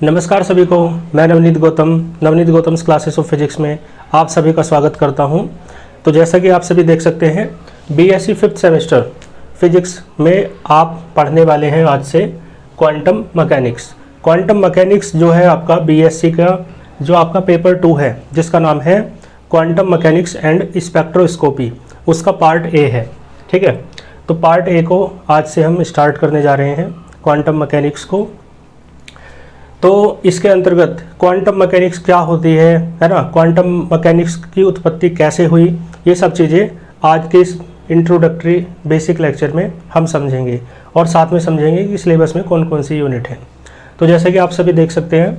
नमस्कार सभी को। मैं Navneet Gautam classes of physics में आप सभी का स्वागत करता हूं। तो जैसा कि आप सभी देख सकते हैं, बीएससी 5th सेमेस्टर फिजिक्स में आप पढ़ने वाले हैं आज से क्वांटम मैकेनिक्स। क्वांटम मैकेनिक्स जो है आपका बीएससी का जो आपका पेपर 2 है, जिसका नाम है क्वांटम मैकेनिक्स एंड स्पेक्ट्रोस्कोपी, उसका पार्ट ए है। ठीक है, तो पार्ट ए को आज से हम स्टार्ट करने जा रहे हैं, क्वांटम मैकेनिक्स को। तो इसके अंतर्गत क्वांटम मैकेनिक्स क्या होती है ना, क्वांटम मैकेनिक्स की उत्पत्ति कैसे हुई, ये सब चीज़ें आज के इस इंट्रोडक्टरी बेसिक लेक्चर में हम समझेंगे और साथ में समझेंगे कि सिलेबस में कौन कौन सी यूनिट है। तो जैसे कि आप सभी देख सकते हैं,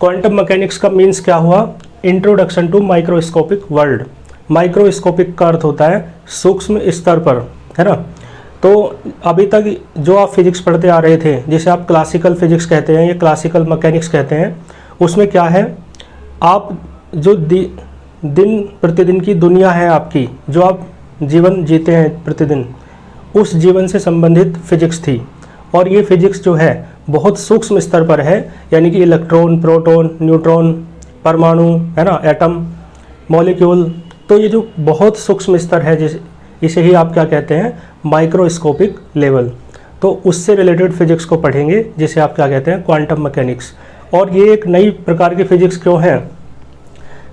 क्वांटम मैकेनिक्स का मीन्स क्या हुआ, introduction to microscopic world. Microscopic का अर्थ होता है सूक्ष्म स्तर पर, है ना। तो अभी तक जो आप फिजिक्स पढ़ते आ रहे थे, जिसे आप क्लासिकल फिजिक्स कहते हैं या क्लासिकल मैकेनिक्स कहते हैं, उसमें क्या है, आप जो दिन प्रतिदिन की दुनिया है आपकी, जो आप जीवन जीते हैं प्रतिदिन, उस जीवन से संबंधित फिजिक्स थी। और ये फिजिक्स जो है बहुत सूक्ष्म स्तर पर है, यानी कि इलेक्ट्रॉन, प्रोटॉन, न्यूट्रॉन, परमाणु, है ना, एटम, मॉलिक्यूल। तो ये जो बहुत सूक्ष्म स्तर है, इसे ही आप क्या कहते हैं, माइक्रोस्कोपिक लेवल। तो उससे रिलेटेड फिजिक्स को पढ़ेंगे, जिसे आप क्या कहते हैं, क्वांटम मैकेनिक्स। और ये एक नई प्रकार की फिजिक्स क्यों है,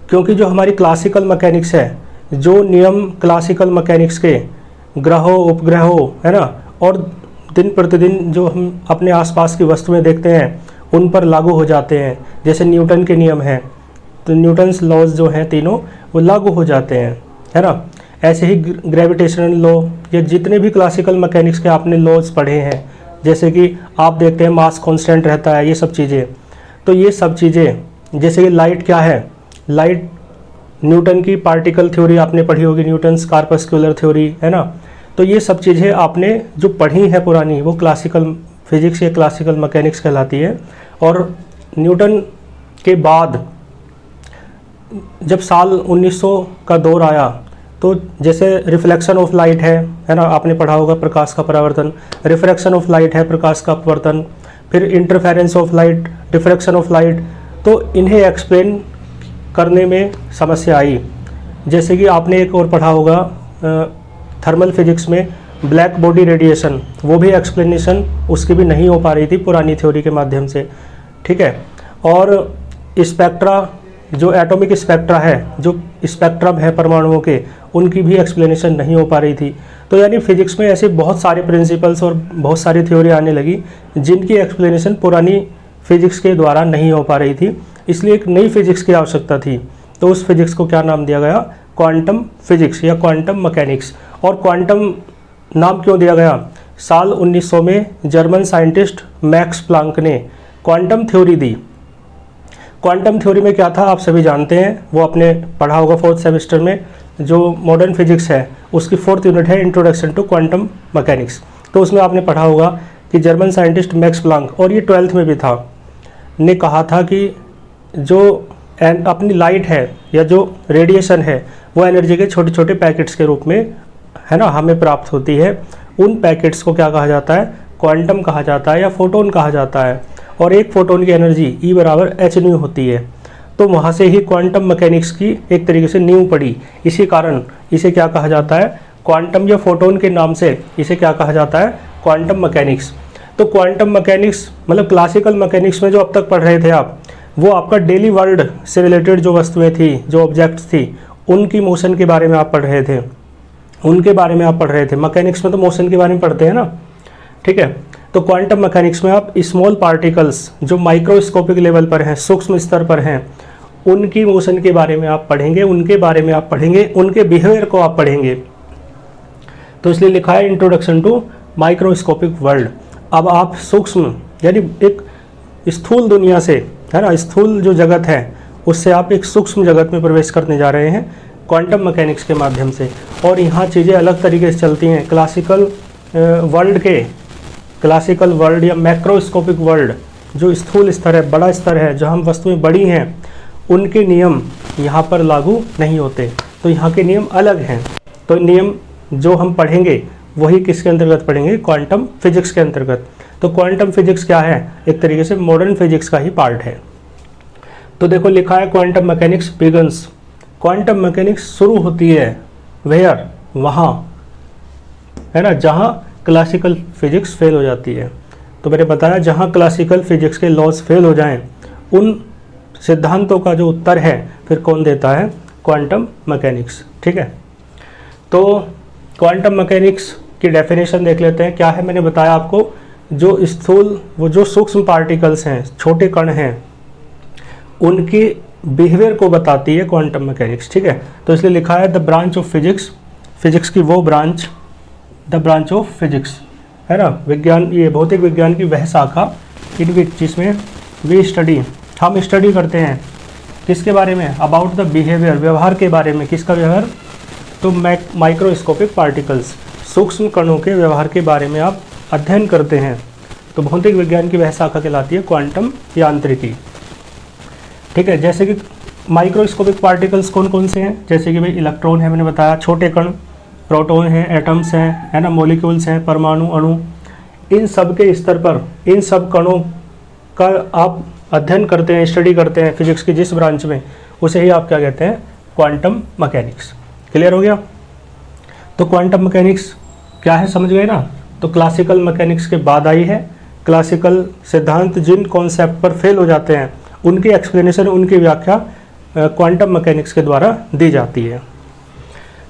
क्योंकि जो हमारी क्लासिकल मैकेनिक्स है, जो नियम क्लासिकल मैकेनिक्स के ग्रहों, उपग्रहों, है ना, और दिन प्रतिदिन जो हम अपने आसपास की वस्तुएं देखते हैं, उन पर लागू हो जाते हैं। जैसे न्यूटन के नियम हैं, तो न्यूटन्स लॉज जो हैं तीनों, वो लागू हो जाते हैं, है ना। ऐसे ही ग्रेविटेशनल लॉ, या जितने भी क्लासिकल मैकेनिक्स के आपने लॉज पढ़े हैं, जैसे कि आप देखते हैं मास कांस्टेंट रहता है, ये सब चीज़ें। तो ये सब चीज़ें, जैसे कि लाइट क्या है, लाइट न्यूटन की पार्टिकल थ्योरी आपने पढ़ी होगी, न्यूटन्स कार्पस्कुलर थ्योरी, है ना। तो ये सब चीज़ें आपने जो पढ़ी हैं पुरानी, वो क्लासिकल फिजिक्स या क्लासिकल मैकेनिक्स कहलाती है। और न्यूटन के बाद जब साल 1900 का दौर आया, तो जैसे रिफ्लेक्शन ऑफ लाइट है ना, आपने पढ़ा होगा प्रकाश का परावर्तन, रिफ्रैक्शन ऑफ लाइट है प्रकाश का अपवर्तन, फिर interference of light, diffraction of light. तो इन्हें एक्सप्लेन करने में समस्या आई। जैसे कि आपने एक और पढ़ा होगा थर्मल फिजिक्स में, ब्लैक बॉडी रेडिएशन, वो भी एक्सप्लेनेशन उसकी भी नहीं हो पा रही थी पुरानी थ्योरी के माध्यम से। ठीक है, और स्पेक्ट्रा, जो एटॉमिक स्पेक्ट्रा है, जो स्पेक्ट्रम है परमाणुओं के, उनकी भी एक्सप्लेनेशन नहीं हो पा रही थी। तो यानी फिजिक्स में ऐसे बहुत सारे प्रिंसिपल्स और बहुत सारी थ्योरी आने लगी, जिनकी एक्सप्लेनेशन पुरानी फिजिक्स के द्वारा नहीं हो पा रही थी। इसलिए एक नई फिजिक्स की आवश्यकता थी। तो उस फिजिक्स को क्या नाम दिया गया, क्वांटम फिजिक्स या क्वांटम मैकेनिक्स। और क्वांटम नाम क्यों दिया गया, साल 1900 में जर्मन साइंटिस्ट मैक्स प्लांक ने क्वांटम थ्योरी दी। क्वांटम थ्योरी में क्या था आप सभी जानते हैं, वो आपने पढ़ा होगा 4th सेमेस्टर में। जो मॉडर्न फिजिक्स है उसकी 4th यूनिट है इंट्रोडक्शन टू क्वांटम मैकेनिक्स। तो उसमें आपने पढ़ा होगा कि जर्मन साइंटिस्ट मैक्स प्लांक, और ये 12th में भी था, ने कहा था कि जो अपनी लाइट है या जो रेडिएशन है, वो एनर्जी के छोटे छोटे पैकेट्स के रूप में, है ना, हमें प्राप्त होती है। उन पैकेट्स को क्या कहा जाता है, क्वांटम कहा जाता है या फोटोन कहा जाता है। और एक फोटोन की एनर्जी E बराबर hν होती है। तो वहाँ से ही क्वांटम मैकेनिक्स की एक तरीके से नींव पड़ी। इसी कारण इसे क्या कहा जाता है, क्वांटम या फोटोन के नाम से इसे क्या कहा जाता है, क्वांटम मैकेनिक्स। तो क्वांटम मैकेनिक्स मतलब क्लासिकल मैकेनिक्स में जो अब तक पढ़ रहे थे आप, वो आपका डेली वर्ल्ड से रिलेटेड जो वस्तुएँ थी, जो ऑब्जेक्ट्स थी, उनकी मोशन के बारे में आप पढ़ रहे थे, उनके बारे में आप पढ़ रहे थे। मैकेनिक्स में तो मोशन के बारे में पढ़ते हैं ना। ठीक है, तो क्वांटम मैकेनिक्स में आप स्मॉल पार्टिकल्स जो माइक्रोस्कोपिक लेवल पर हैं, सूक्ष्म स्तर पर हैं, उनकी मोशन के बारे में आप पढ़ेंगे, उनके बारे में आप पढ़ेंगे, उनके बिहेवियर को आप पढ़ेंगे। तो इसलिए लिखा है इंट्रोडक्शन टू माइक्रोस्कोपिक वर्ल्ड। अब आप सूक्ष्म यानी एक स्थूल दुनिया से, है ना, स्थूल जो जगत है, उससे आप एक सूक्ष्म जगत में प्रवेश करने जा रहे हैं क्वांटम मैकेनिक्स के माध्यम से। और यहाँ चीज़ें अलग तरीके से चलती हैं। क्लासिकल वर्ल्ड या मैक्रोस्कोपिक वर्ल्ड, जो स्थूल स्तर है, बड़ा स्तर है, जहाँ वस्तुएं बड़ी हैं, उनके नियम यहाँ पर लागू नहीं होते। तो यहाँ के नियम अलग हैं। तो नियम जो हम पढ़ेंगे वही किसके अंतर्गत पढ़ेंगे, क्वांटम फिजिक्स के अंतर्गत। तो तो क्वांटम फिजिक्स क्या है, एक तरीके से मॉडर्न फिजिक्स का ही पार्ट है। तो देखो लिखा है quantum mechanics begins, quantum mechanics शुरू होती है वेयर, वहाँ, है ना, जहाँ क्लासिकल फिजिक्स फेल हो जाती है। तो मैंने बताया जहाँ क्लासिकल फिजिक्स के लॉज फेल हो जाएं, उन सिद्धांतों का जो उत्तर है फिर कौन देता है, क्वांटम मैकेनिक्स। ठीक है, तो क्वांटम मैकेनिक्स की डेफिनेशन देख लेते हैं। क्या है, मैंने बताया आपको, जो स्थूल, वो जो सूक्ष्म पार्टिकल्स हैं, छोटे कण हैं, उनके बिहेवियर को बताती है क्वांटम मैकेनिक्स। ठीक है, तो इसलिए लिखा है the branch of physics, physics की वो branch, the branch of physics, है ना, विज्ञान, ये भौतिक विज्ञान की वह शाखा, इन विच, जिसमें वी स्टडी, हम स्टडी करते हैं किसके बारे में, अबाउट द बिहेवियर, व्यवहार के बारे में। किसका व्यवहार, तो माइक्रोस्कोपिक पार्टिकल्स, सूक्ष्म कणों के व्यवहार के बारे में आप अध्ययन करते हैं। तो भौतिक विज्ञान की वह शाखा कहलाती है क्वांटम यांत्रिकी। ठीक है, जैसे कि माइक्रोस्कोपिक पार्टिकल्स कौन कौन से हैं, जैसे कि भाई इलेक्ट्रॉन है, मैंने बताया, छोटे कण, प्रोटॉन हैं, एटम्स हैं, है ना, मॉलिक्यूल्स हैं, परमाणु, अणु, इन सब के स्तर पर इन सब कणों का आप अध्ययन करते हैं, स्टडी करते हैं फिजिक्स की जिस ब्रांच में, उसे ही आप क्या कहते हैं, क्वांटम मैकेनिक्स। क्लियर हो गया। तो क्वांटम मैकेनिक्स क्या है, समझ गए ना। तो क्लासिकल मैकेनिक्स के बाद आई है, क्लासिकल सिद्धांत जिन कॉन्सेप्ट पर फेल हो जाते हैं उनकी एक्सप्लेनेशन, उनकी व्याख्या क्वांटम मैकेनिक्स के द्वारा दी जाती है।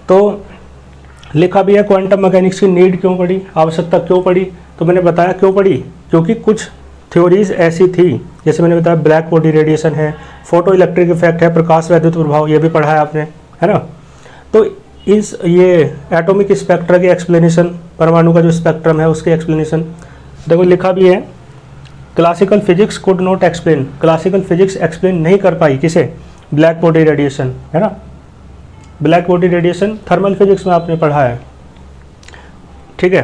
तो लिखा भी है क्वांटम मैकेनिक्स की नीड क्यों पड़ी, आवश्यकता क्यों पड़ी। तो मैंने बताया क्यों पड़ी, क्योंकि कुछ थ्योरीज ऐसी थी, जैसे मैंने बताया ब्लैक बॉडी रेडिएशन है, फोटो इलेक्ट्रिक इफेक्ट है, प्रकाश वैद्युत प्रभाव, ये भी पढ़ा है आपने, है ना। तो इस ये एटॉमिक स्पेक्ट्रा की एक्सप्लेनेशन, परमाणु का जो स्पेक्ट्रम है उसकी एक्सप्लेनेशन, देखो लिखा भी है classical physics could not explain, classical physics explain नहीं कर पाई किसे, ब्लैक बॉडी रेडिएशन, है ना। Black body radiation thermal physics में आपने पढ़ा है। ठीक है,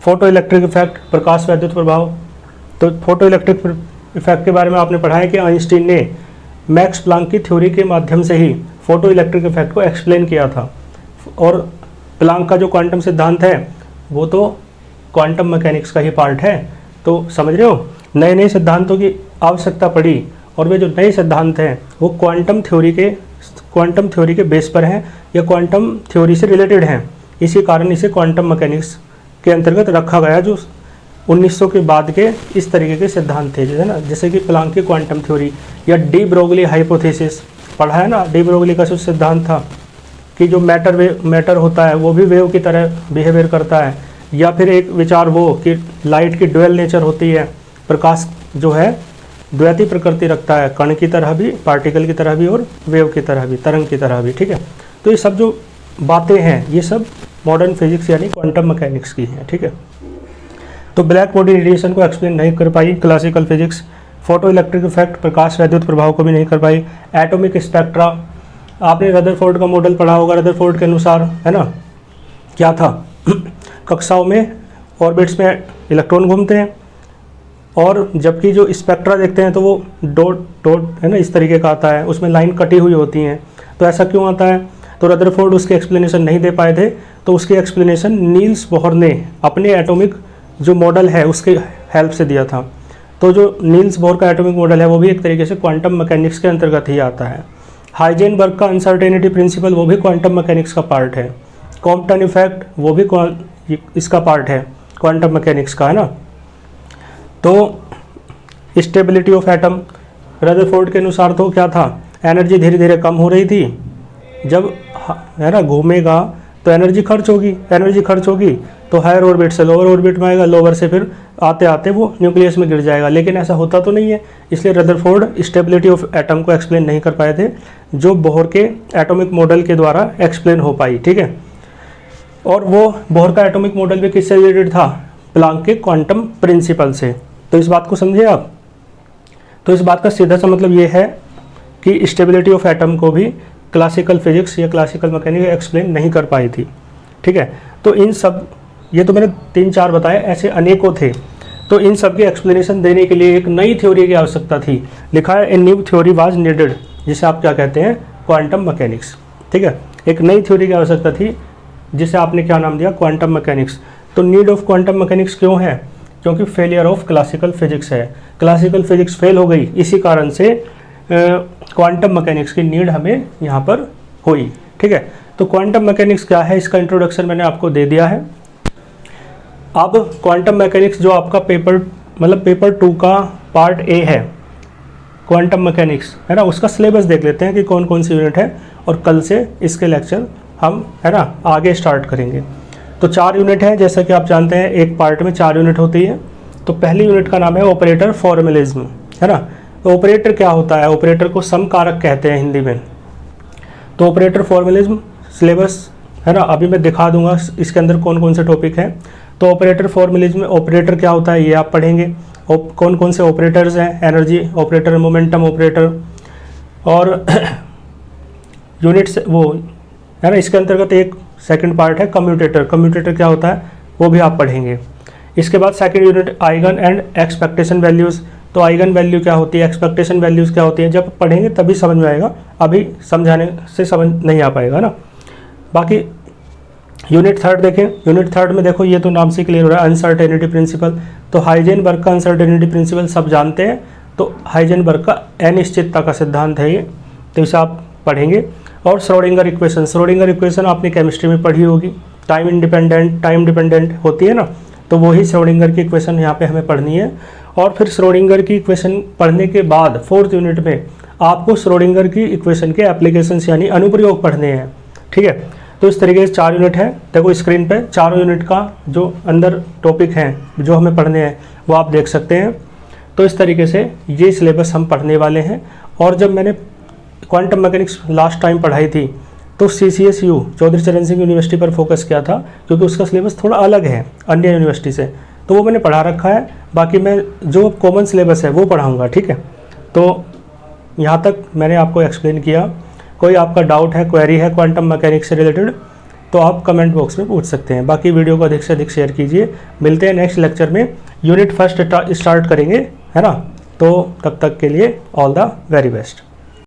फोटो इलेक्ट्रिक इफेक्ट, प्रकाश वैद्युत प्रभाव, तो फोटो इलेक्ट्रिक इफेक्ट के बारे में आपने पढ़ा है कि आइंस्टीन ने मैक्स प्लांक की थ्योरी के माध्यम से ही फोटो इलेक्ट्रिक इफेक्ट को एक्सप्लेन किया था। और प्लांक का जो क्वांटम सिद्धांत है वो तो क्वांटम मैकेनिक्स का ही पार्ट है। तो समझ रहे हो, नए नए सिद्धांतों की आवश्यकता पड़ी, और वे जो नए सिद्धांत हैं वो क्वांटम थ्योरी के बेस पर हैं या क्वांटम थ्योरी से रिलेटेड हैं। इसी कारण इसे क्वांटम मैकेनिक्स के अंतर्गत रखा गया, जो 1900 के बाद के इस तरीके के सिद्धांत थे, जैसे ना, जैसे कि प्लांक की क्वांटम थ्योरी या डी ब्रोगली हाइपोथेसिस पढ़ा है ना। डी ब्रोगली का जो सिद्धांत था कि जो मैटर होता है वो भी वेव की तरह बिहेवियर करता है, या फिर एक विचार वो कि लाइट की ड्वेल नेचर होती है, प्रकाश जो है द्वैती प्रकृति रखता है, कण की तरह भी, पार्टिकल की तरह भी, और वेव की तरह भी, तरंग की तरह भी। ठीक है, तो ये सब जो बातें हैं ये सब मॉडर्न फिजिक्स यानी क्वांटम मैकेनिक्स की हैं। ठीक है, तो ब्लैक बॉडी रेडिएशन को एक्सप्लेन नहीं कर पाई classical physics, photo electric effect, प्रकाश वैद्युत प्रभाव को भी नहीं कर पाई। एटॉमिक स्पेक्ट्रा, आपने रदरफोर्ड का मॉडल पढ़ा होगा, रदरफोर्ड के अनुसार, है ना, क्या था कक्षाओं में ऑर्बिट्स में इलेक्ट्रॉन घूमते हैं, और जबकि जो स्पेक्ट्रा देखते हैं तो वो डॉट डॉट, है ना, इस तरीके का आता है, उसमें लाइन कटी हुई होती हैं। तो ऐसा क्यों आता है, तो रदरफोर्ड उसकी एक्सप्लेनेशन नहीं दे पाए थे, तो उसकी एक्सप्लेनेशन नील्स बोहर ने अपने एटॉमिक जो मॉडल है उसके हेल्प से दिया था। तो जो नील्स बोहर का एटॉमिक मॉडल है वो भी एक तरीके से क्वांटम मैकेनिक्स के अंतर्गत ही आता है। हाइजेनबर्ग का अनसर्टेनिटी प्रिंसिपल वो भी क्वांटम मैकेनिक्स का पार्ट है। कॉम्पटन इफेक्ट वो भी इसका पार्ट है, क्वांटम मैकेनिक्स का, है ना। तो स्टेबिलिटी ऑफ एटम, रदरफोर्ड के अनुसार तो क्या था, एनर्जी धीरे धीरे कम हो रही थी, जब, है ना, घूमेगा तो एनर्जी खर्च होगी तो हायर ऑर्बिट से लोअर ऑर्बिट में आएगा, लोअर से फिर आते आते वो न्यूक्लियस में गिर जाएगा। लेकिन ऐसा होता तो नहीं है, इसलिए रदरफोर्ड स्टेबिलिटी ऑफ एटम को एक्सप्लेन नहीं कर पाए थे, जो बोहर के एटॉमिक मॉडल के द्वारा एक्सप्लेन हो पाई। ठीक है, और वो बोहर का एटॉमिक मॉडल भी किससे रिलेटेड था, प्लांक के क्वांटम प्रिंसिपल से। तो इस बात को समझे आप। तो इस बात का सीधा सा मतलब ये है कि स्टेबिलिटी ऑफ एटम को भी क्लासिकल फिजिक्स या क्लासिकल मैकेनिक्स एक्सप्लेन नहीं कर पाई थी। ठीक है, तो इन सब, ये तो मैंने 3-4 बताए, ऐसे अनेकों थे। तो इन सब की एक्सप्लेनेशन देने के लिए एक नई थ्योरी की आवश्यकता थी। लिखा है a new theory was needed, जिसे आप क्या कहते हैं, क्वांटम मैकेनिक्स। ठीक है, एक नई थ्योरी की आवश्यकता थी जिसे आपने क्या नाम दिया, क्वांटम मैकेनिक्स। तो नीड ऑफ क्वांटम मैकेनिक्स क्यों है, क्योंकि फेलियर ऑफ क्लासिकल फिजिक्स है, क्लासिकल फिजिक्स फेल हो गई, इसी कारण से क्वांटम मैकेनिक्स की नीड हमें यहाँ पर हुई। ठीक है, तो क्वांटम मैकेनिक्स क्या है, इसका इंट्रोडक्शन मैंने आपको दे दिया है। अब क्वांटम मैकेनिक्स जो आपका पेपर 2 का पार्ट ए है, क्वांटम मैकेनिक्स है ना, उसका सिलेबस देख लेते हैं कि कौन कौन सी यूनिट है, और कल से इसके लेक्चर हम है ना आगे स्टार्ट करेंगे। तो 4 यूनिट है, जैसा कि आप जानते हैं एक पार्ट में 4 यूनिट होती है। तो पहली यूनिट का नाम है ऑपरेटर फॉर्मलिज्म, है ना। तो ऑपरेटर क्या होता है, ऑपरेटर को समकारक कहते हैं हिंदी में। तो ऑपरेटर फॉर्मलिज्म सिलेबस है ना, अभी मैं दिखा दूंगा इसके अंदर कौन कौन से टॉपिक हैं। तो ऑपरेटर फॉर्मलिज्म में ऑपरेटर क्या होता है ये आप पढ़ेंगे, कौन कौन से ऑपरेटर्स हैं, एनर्जी ऑपरेटर, मोमेंटम ऑपरेटर, और यूनिट्स वो है ना। इसके अंतर्गत एक सेकंड पार्ट है कम्यूटेटर, कम्यूटेटर क्या होता है वो भी आप पढ़ेंगे। इसके बाद second unit eigen and expectation values. तो आइगन वैल्यू क्या होती है, एक्सपेक्टेशन वैल्यूज़ क्या होती है, जब पढ़ेंगे तभी समझ में आएगा, अभी समझाने से समझ नहीं आ पाएगा ना। बाकी यूनिट थर्ड देखें, यूनिट थर्ड में देखो ये तो नाम से क्लियर हो रहा है, अनसर्टेनिटी प्रिंसिपल। तो हाइजेनबर्ग का अनसर्टेनिटी प्रिंसिपल सब जानते हैं। तो हाइजेनबर्ग का अनिश्चितता का सिद्धांत है ये, तो इसे आप पढ़ेंगे। और श्रोडिंगर इक्वेशन, श्रोडिंगर इक्वेशन आपने केमिस्ट्री में पढ़ी होगी, टाइम डिपेंडेंट होती है ना, तो वही श्रोडिंगर की इक्वेशन यहाँ पे हमें पढ़नी है। और फिर श्रोडिंगर की इक्वेशन पढ़ने के बाद 4th यूनिट में आपको श्रोडिंगर की इक्वेशन के एप्लीकेशंस यानी अनुप्रयोग पढ़ने हैं। ठीक है, तो इस तरीके से 4 यूनिट है, देखो स्क्रीन पे चारों यूनिट का जो अंदर टॉपिक हैं जो हमें पढ़ने हैं वो आप देख सकते हैं। तो इस तरीके से ये सिलेबस हम पढ़ने वाले हैं। और जब मैंने क्वांटम मैकेनिक्स लास्ट टाइम पढ़ाई थी तो CCSU चौधरी चरण सिंह यूनिवर्सिटी पर फोकस किया था, क्योंकि उसका सिलेबस थोड़ा अलग है अन्य यूनिवर्सिटी से, तो वो मैंने पढ़ा रखा है। बाकी मैं जो कॉमन सिलेबस है वो पढ़ाऊँगा। ठीक है, तो यहाँ तक मैंने आपको एक्सप्लेन किया। कोई आपका डाउट है, क्वेरी है क्वांटम मैकेनिक्स से रिलेटेड, तो आप कमेंट बॉक्स में पूछ सकते हैं। बाकी वीडियो को अधिक से अधिक शेयर कीजिए। मिलते हैं नेक्स्ट लेक्चर में, यूनिट फर्स्ट स्टार्ट करेंगे, है ना। तो तब तक के लिए ऑल द वेरी बेस्ट।